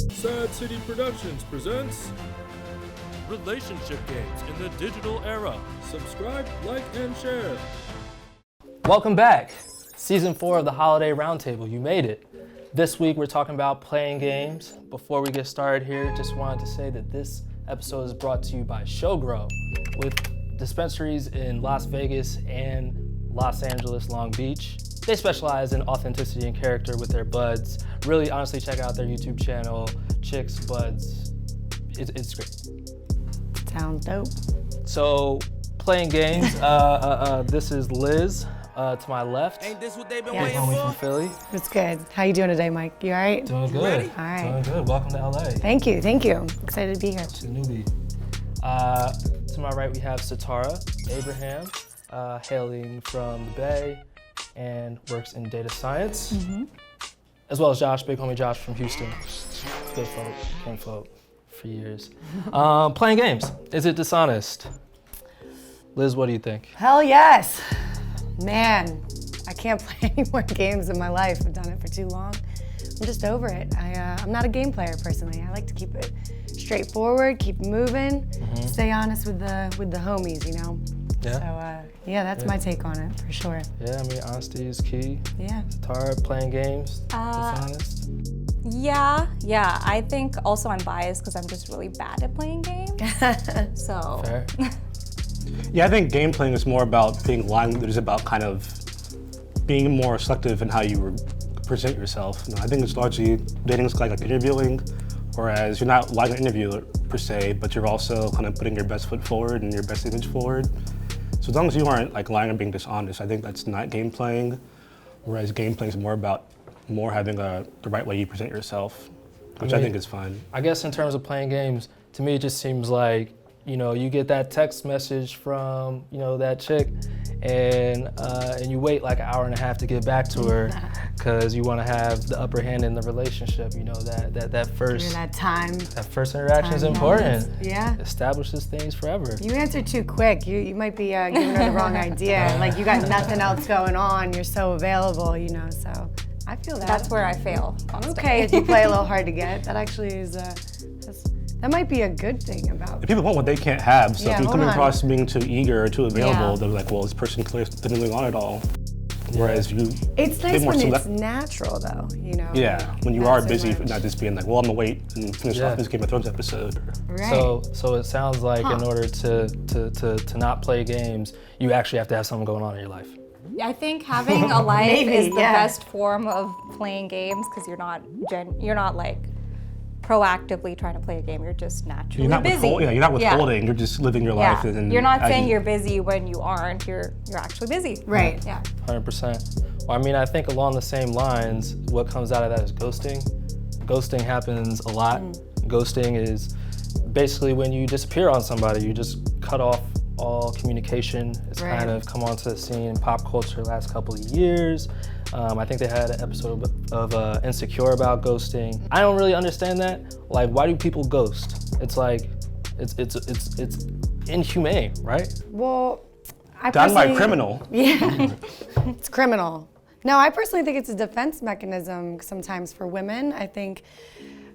Sad City Productions presents Relationship games in the digital era. Subscribe, like, and share. Welcome back. Season 4 of the Holiday Roundtable. You made it. This week we're talking about playing games. Before we get started here, just wanted to say that this episode is brought to you by Showgrow, with dispensaries in Las Vegas and Los Angeles, Long Beach. They specialize in authenticity and character with their buds. Really, honestly, check out their YouTube channel, Chicks Buds. It's great. Sounds dope. So, playing games. This is Liz to my left. Ain't this what they've been Yes. waiting Homie for? from Philly. It's good. How you doing today, Mike? You all right? Doing good. ready? All right. Doing good. Welcome to LA. Thank you. Excited to be here. To the newbie. To my right, we have Satara Abraham, hailing from the Bay and works in data science. As well as Josh, big homie Josh from Houston. Good folk, king folk for years. Playing games, is it dishonest? Liz, what do you think? Hell yes. Man, I can't play any more games in my life. I've done it for too long. I'm just over it. I'm not a game player personally. I like to keep it straightforward, keep moving, stay honest with the homies, you know? Yeah. So yeah, that's my take on it for sure. Yeah, I mean, honesty is key. Yeah. Satara, playing games, dishonest? Yeah. I think also I'm biased because I'm just really bad at playing games. So. Fair. Yeah, I think game playing is more about being lying. It is about kind of being more selective in how you present yourself. You know, I think it's largely dating is like interviewing, whereas you're not lying an interviewer per se, but you're also kind of putting your best foot forward and your best image forward. So as long as you aren't like lying or being dishonest, I think that's not game playing. Whereas game playing is more about having the right way you present yourself, which I think is fun. I guess in terms of playing games, to me it just seems like, you know, you get that text message from, you know, that chick, and you wait like an hour and a half to get back to her because you want to have the upper hand in the relationship. You know, that first That first interaction is time important. moments. Yeah. Establishes things forever. You answer too quick. You might be giving her the wrong idea. Like you got nothing else going on. You're so available, you know. So I feel that. That's where I fail. Okay, if you play a little hard to get, that actually is that might be a good thing about. If people want what they can't have, so Yeah, if you hold come on. across being too eager or too available, Yeah. they're like, well, this person clearly didn't really want it all. Whereas you, It's nice more when it's select- natural, though. You know. yeah, when you not are so busy, much. not just being like, well, I'm gonna wait and finish Yeah. off this Game of Thrones episode. Right. So it sounds like in order to not play games, you actually have to have something going on in your life. I think having a life Maybe, is the yeah. best form of playing games because you're not like proactively trying to play a game. You're just naturally You're not busy. you're not withholding. You're just living your life. Yeah. And You're not as saying you- you're busy when you aren't. You're actually busy. Right. Yeah. 100%. Well, I mean, I think along the same lines, what comes out of that is ghosting. Ghosting happens a lot. Ghosting is basically when you disappear on somebody, you just cut off all communication. It's Right. kind of come onto the scene in pop culture the last couple of years. I think they had an episode of Insecure about ghosting. I don't really understand that. Like, why do people ghost? It's like, it's inhumane, right? Well, I done by personally- criminal. Yeah, it's criminal. No, I personally think it's a defense mechanism sometimes for women. I think,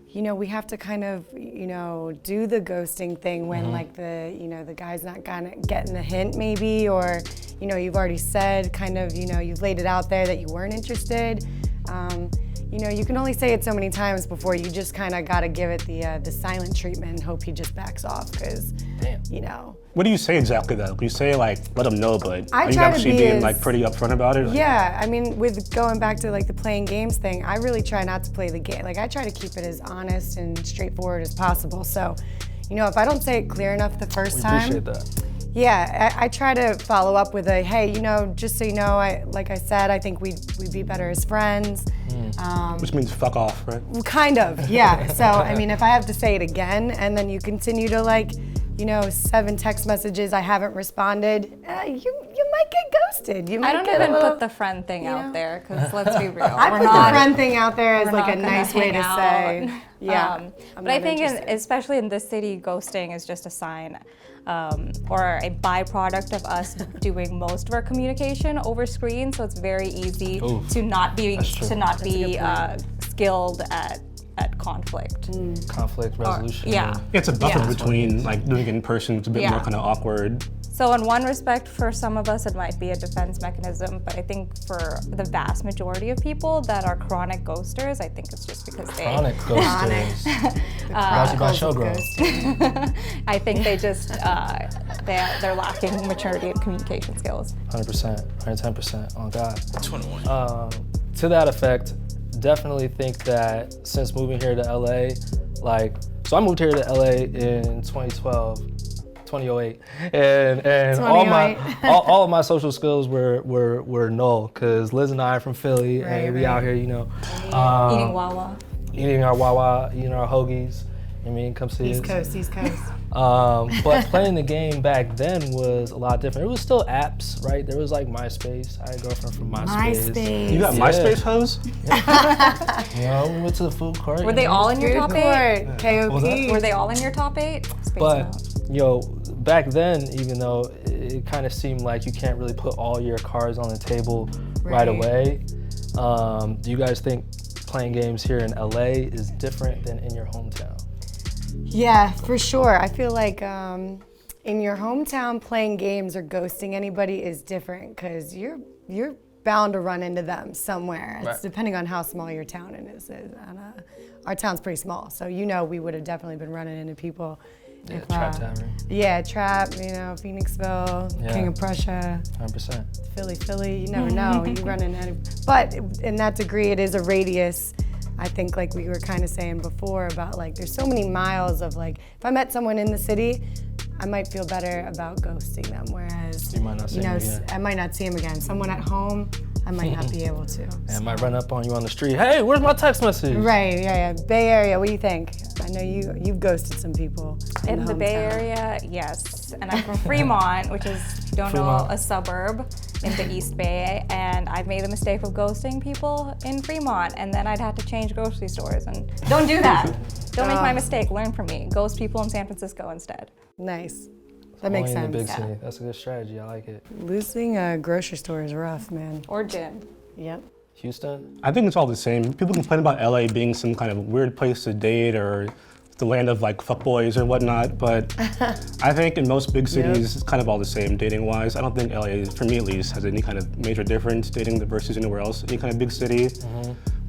you know, we have to kind of, you know, do the ghosting thing when like the guy's not getting the hint maybe, or, you know, you've already said kind of, you know, you've laid it out there that you weren't interested. You know, you can only say it so many times before you just kind of got to give it the silent treatment and hope he just backs off because, you know. What do you say exactly though? You say like, let them know, but I are you try to actually be being as- like pretty upfront about it? Like, Yeah, I mean, with going back to like the playing games thing, I really try not to play the game. Like I try to keep it as honest and straightforward as possible. So, you know, if I don't say it clear enough the first We time, appreciate that. Yeah, I try to follow up with a, hey, just so you know, like I said, I think we'd be better as friends. Which means fuck off, right? Kind of, yeah. So, I mean, if I have to say it again and then you continue to 7 text messages, I haven't responded, you might get ghosted. You might I don't get even a little, put the friend thing out there, because let's be real. I put the friend thing out there as we're like not a gonna nice way to hang say, out. yeah. But I think, especially in this city, ghosting is just a sign or a byproduct of us doing most of our communication over screen. So it's very easy to not be skilled at conflict. Conflict resolution. Yeah. It's a buffer between doing it in person. It's a bit more kind of awkward. So in one respect, for some of us, it might be a defense mechanism, but I think for the vast majority of people that are chronic ghosters, I think it's just because Chronic ghosters. Brought to you by Showgirl. I think they just, they're lacking maturity and communication skills. 100%, 110%, on God. 21. To that effect, definitely think that since moving here to LA, so I moved here to LA in 2008, and all of my social skills were null, because Liz and I are from Philly, and we out here, Eating Wawa. eating our Wawa, eating our hoagies. I mean, come see us. East Coast. But playing the game back then was a lot different. It was still apps, right? There was MySpace. I had a girlfriend from MySpace. You got MySpace hoes? We went to the food court. Were they all in your top 8? KOP. Were they all in your top 8? But back then, even though it kind of seemed like you can't really put all your cards on the table right away, do you guys think playing games here in LA is different than in your hometown? Yeah, for sure. I feel like in your hometown, playing games or ghosting anybody is different, because you're bound to run into them somewhere. It's depending on how small your town is. And, our town's pretty small, so we would have definitely been running into people. Yeah, Trap Tavern. Yeah, Trap, Phoenixville, King of Prussia. 100%. Philly, you never know. You run into but in that degree, it is a radius. I think we were kind of saying before about there's so many miles of if I met someone in the city, I might feel better about ghosting them, whereas you might not see them again. I might not see them again. Someone at home, I might not be able to. And might run up on you on the street. Hey, where's my text message? Right, yeah. Bay Area, what do you think? I know you've ghosted some people. In the Bay Area, yes. And I'm from Fremont, which is, a suburb in the East Bay. And I've made the mistake of ghosting people in Fremont. And then I'd have to change grocery stores. And don't do that. Don't make my mistake. Learn from me. Ghost people in San Francisco instead. Nice. That makes sense. In the big city. That's a good strategy. I like it. Losing a grocery store is rough, man. Or gym. Yep. Houston? I think it's all the same. People complain about LA being some kind of weird place to date or the land of fuckboys or whatnot, but I think in most big cities it's kind of all the same dating-wise. I don't think LA, for me at least, has any kind of major difference dating versus anywhere else, any kind of big city.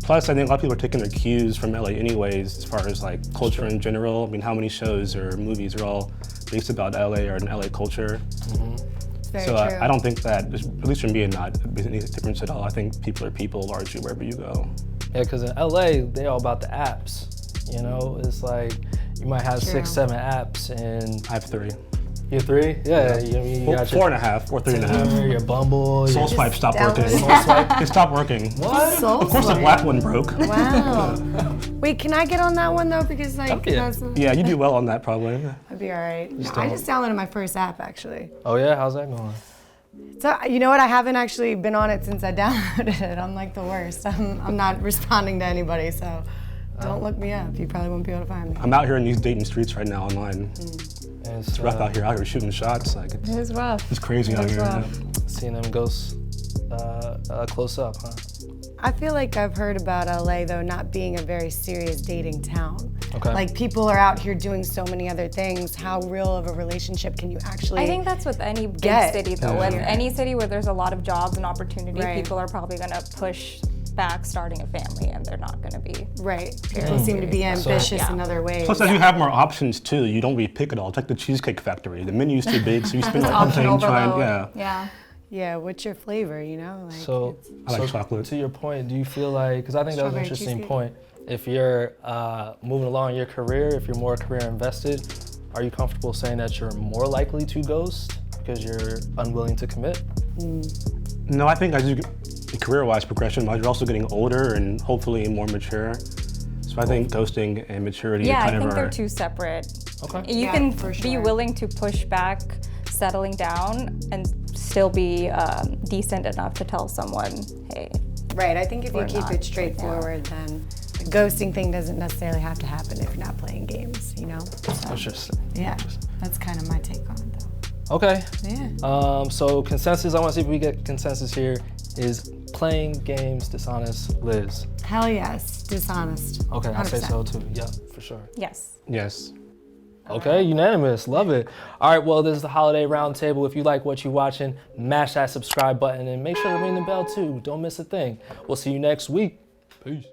Plus, I think a lot of people are taking their cues from LA anyways, as far as culture in general. I mean, how many shows or movies are all based about LA or an LA culture? Very so true. I don't think that, at least for me, not any difference at all. I think people are people largely wherever you go. Yeah, because in LA, they all about the apps. It's you might have 6, 7 apps, and I have 3. You have 3? Yeah, you got 4.5 or 3.5. Your Bumble. Soul Swipe stopped working. Soul Swipe? It stopped working. What? Of course the black one broke. Wow. Wait, can I get on that one though? Because Yeah, you do well on that probably. I'd be all right. I just downloaded my first app actually. Oh yeah, how's that going? So you know what? I haven't actually been on it since I downloaded it. I'm the worst. I'm not responding to anybody, so don't look me up. You probably won't be able to find me. I'm out here in these Dayton streets right now online. It's rough out here shooting shots. It is rough. It's crazy out here. Yeah. Seeing them ghosts close up, huh? I feel like I've heard about LA though not being a very serious dating town. Okay. People are out here doing so many other things. How real of a relationship can you actually I think that's with any big city though. With any city where there's a lot of jobs and opportunity, people are probably gonna push back starting a family, and they're not gonna be. Right. People seem to be ambitious in other ways. Plus, as you have more options too, you don't really pick it all. It's like the Cheesecake Factory. The menu's too big, so you spend a lot of time trying. Yeah, what's your flavor, So I like chocolate. To your point, do you feel because I think that was an interesting point. If you're moving along in your career, if you're more career invested, are you comfortable saying that you're more likely to ghost because you're unwilling to commit? No, I think as you get career-wise progression, you're also getting older and hopefully more mature. So I think ghosting and maturity Yeah, kind I of think are. they're two separate. Okay. You Yeah, can for be sure. willing to push back settling down and still be decent enough to tell someone, hey. Right. I think if you Or keep not, it straightforward, then the ghosting thing doesn't necessarily have to happen if you're not playing games, you know? So, Interesting. yeah, that's kind of my take on it, though. Okay. Yeah. So consensus, I want to see if we get consensus here, is playing games dishonest. Liz. Hell yes, dishonest. Okay, I say 100%. so too. Yeah, for sure. Yes. Yes. Okay, unanimous. Love it. All right, well, this is the Holiday Roundtable. If you like what you're watching, mash that subscribe button and make sure to ring the bell too. Don't miss a thing. We'll see you next week. Peace.